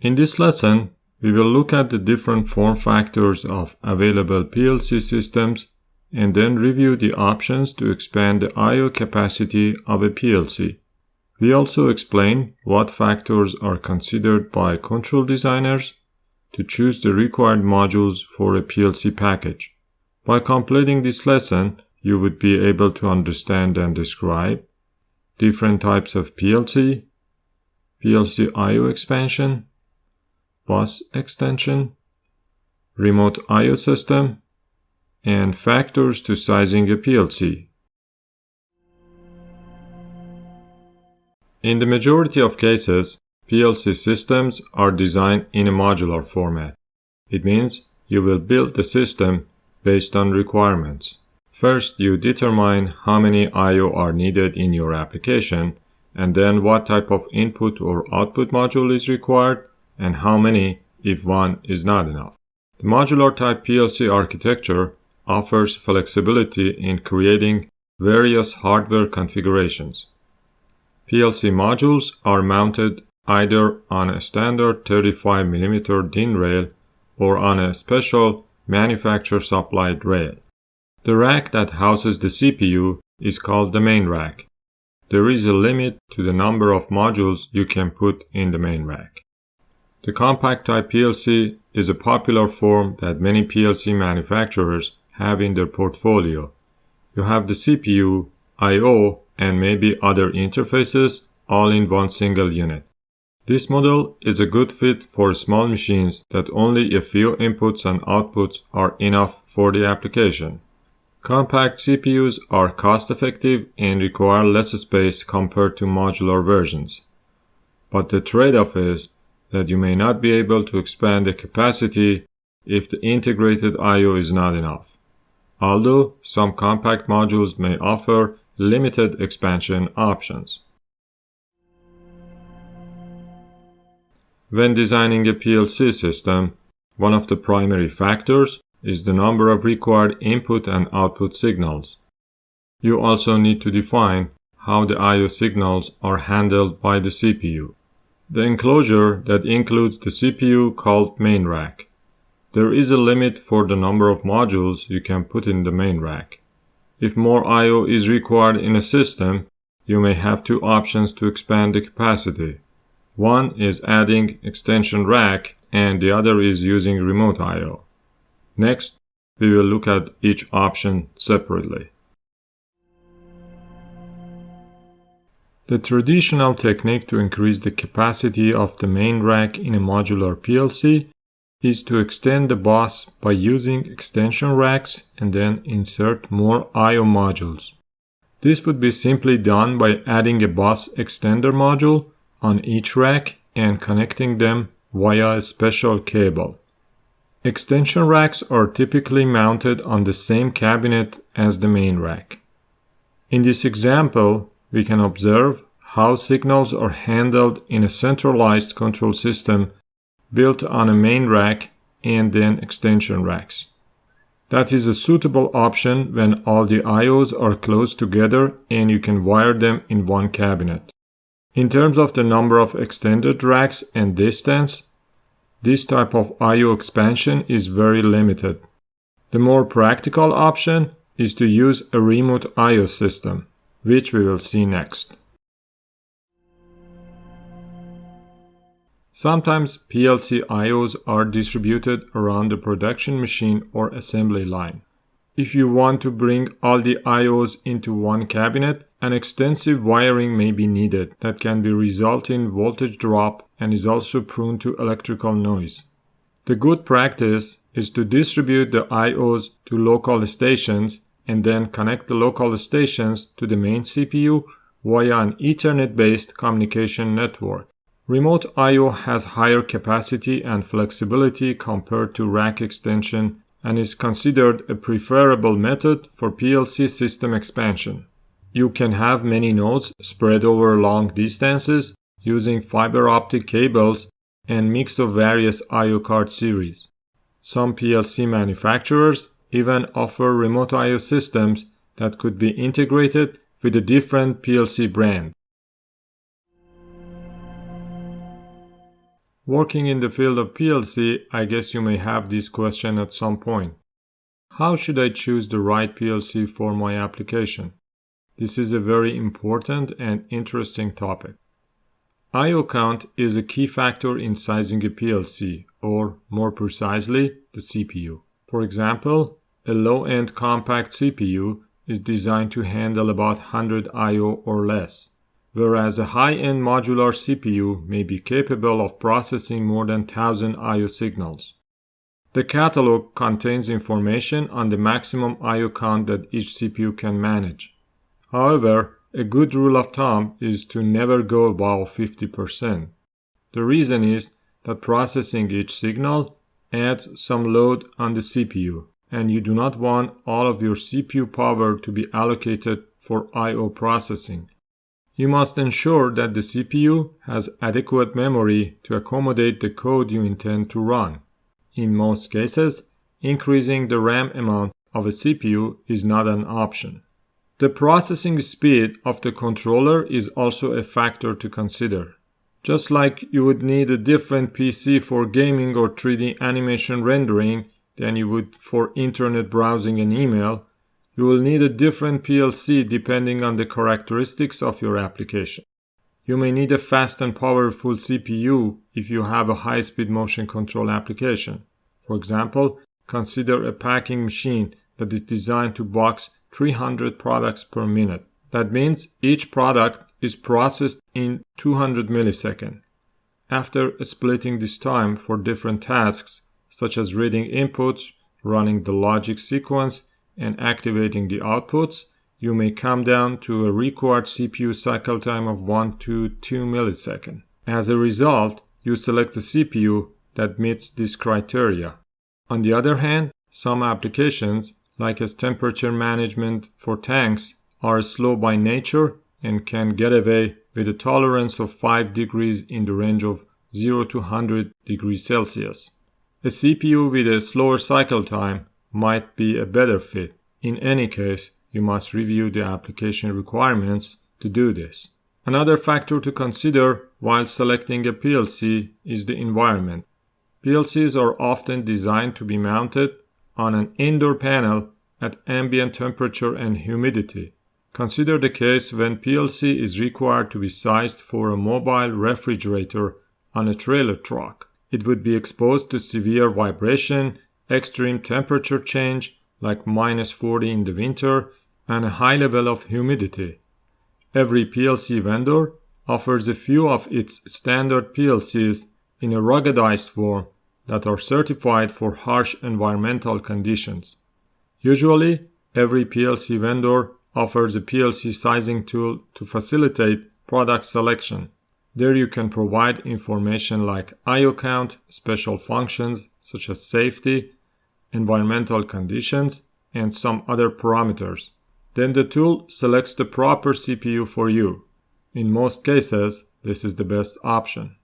In this lesson, we will look at the different form factors of available PLC systems and then review the options to expand the I/O capacity of a PLC. We also explain what factors are considered by control designers to choose the required modules for a PLC package. By completing this lesson, you would be able to understand and describe different types of PLC, PLC I/O expansion, bus extension, remote I/O system, and factors to sizing a PLC. In the majority of cases, PLC systems are designed in a modular format. It means you will build the system based on requirements. First, you determine how many I/O are needed in your application, and then what type of input or output module is required, and how many if one is not enough. The modular type PLC architecture offers flexibility in creating various hardware configurations. PLC modules are mounted either on a standard 35mm DIN rail or on a special manufacturer-supplied rail. The rack that houses the CPU is called the main rack. There is a limit to the number of modules you can put in the main rack. The compact type PLC is a popular form that many PLC manufacturers have in their portfolio. You have the CPU, I/O, and maybe other interfaces all in one single unit. This model is a good fit for small machines that only a few inputs and outputs are enough for the application. Compact CPUs are cost-effective and require less space compared to modular versions. But the trade-off is that you may not be able to expand the capacity if the integrated I/O is not enough, although some compact modules may offer limited expansion options. When designing a PLC system, one of the primary factors is the number of required input and output signals. You also need to define how the I/O signals are handled by the CPU. The enclosure that includes the CPU called main rack. There is a limit for the number of modules you can put in the main rack. If more I/O is required in a system, you may have two options to expand the capacity. One is adding extension rack and the other is using remote I/O. Next, we will look at each option separately. The traditional technique to increase the capacity of the main rack in a modular PLC is to extend the bus by using extension racks and then insert more I/O modules. This would be simply done by adding a bus extender module on each rack and connecting them via a special cable. Extension racks are typically mounted on the same cabinet as the main rack. In this example, we can observe how signals are handled in a centralized control system built on a main rack and then extension racks. That is a suitable option when all the I/Os are close together and you can wire them in one cabinet. In terms of the number of extended racks and distance, this type of I/O expansion is very limited. The more practical option is to use a remote I/O system, which we will see next. Sometimes PLC I/Os are distributed around the production machine or assembly line. If you want to bring all the I/Os into one cabinet, an extensive wiring may be needed that can result in voltage drop and is also prone to electrical noise. The good practice is to distribute the I/Os to local stations and then connect the local stations to the main CPU via an Ethernet-based communication network. Remote I/O has higher capacity and flexibility compared to rack extension and is considered a preferable method for PLC system expansion. You can have many nodes spread over long distances using fiber optic cables and mix of various I/O card series. Some PLC manufacturers even offer remote I/O systems that could be integrated with a different PLC brand. Working in the field of PLC, I guess you may have this question at some point. How should I choose the right PLC for my application? This is a very important and interesting topic. I/O count is a key factor in sizing a PLC, or more precisely, the CPU. For example, a low-end compact CPU is designed to handle about 100 I/O or less, whereas a high-end modular CPU may be capable of processing more than 1,000 I/O signals. The catalog contains information on the maximum I/O count that each CPU can manage. However, a good rule of thumb is to never go above 50%. The reason is that processing each signal adds some load on the CPU, and you do not want all of your CPU power to be allocated for I/O processing. You must ensure that the CPU has adequate memory to accommodate the code you intend to run. In most cases, increasing the RAM amount of a CPU is not an option. The processing speed of the controller is also a factor to consider. Just like you would need a different PC for gaming or 3D animation rendering than you would for internet browsing and email, you will need a different PLC depending on the characteristics of your application. You may need a fast and powerful CPU if you have a high-speed motion control application. For example, consider a packing machine that is designed to box 300 products per minute. That means each product is processed in 200 milliseconds. After splitting this time for different tasks, such as reading inputs, running the logic sequence, and activating the outputs, you may come down to a required CPU cycle time of 1 to 2 milliseconds. As a result, you select a CPU that meets this criteria. On the other hand, some applications, like as temperature management for tanks, are slow by nature and can get away with a tolerance of 5 degrees in the range of 0 to 100 degrees Celsius. A CPU with a slower cycle time might be a better fit. In any case, you must review the application requirements to do this. Another factor to consider while selecting a PLC is the environment. PLCs are often designed to be mounted on an indoor panel at ambient temperature and humidity. Consider the case when PLC is required to be sized for a mobile refrigerator on a trailer truck. It would be exposed to severe vibration, extreme temperature change like -40 in the winter, and a high level of humidity. Every PLC vendor offers a few of its standard PLCs in a ruggedized form that are certified for harsh environmental conditions. Usually, every PLC vendor offers a PLC sizing tool to facilitate product selection. There you can provide information like I/O count, special functions such as safety, environmental conditions, and some other parameters. Then the tool selects the proper CPU for you. In most cases, this is the best option.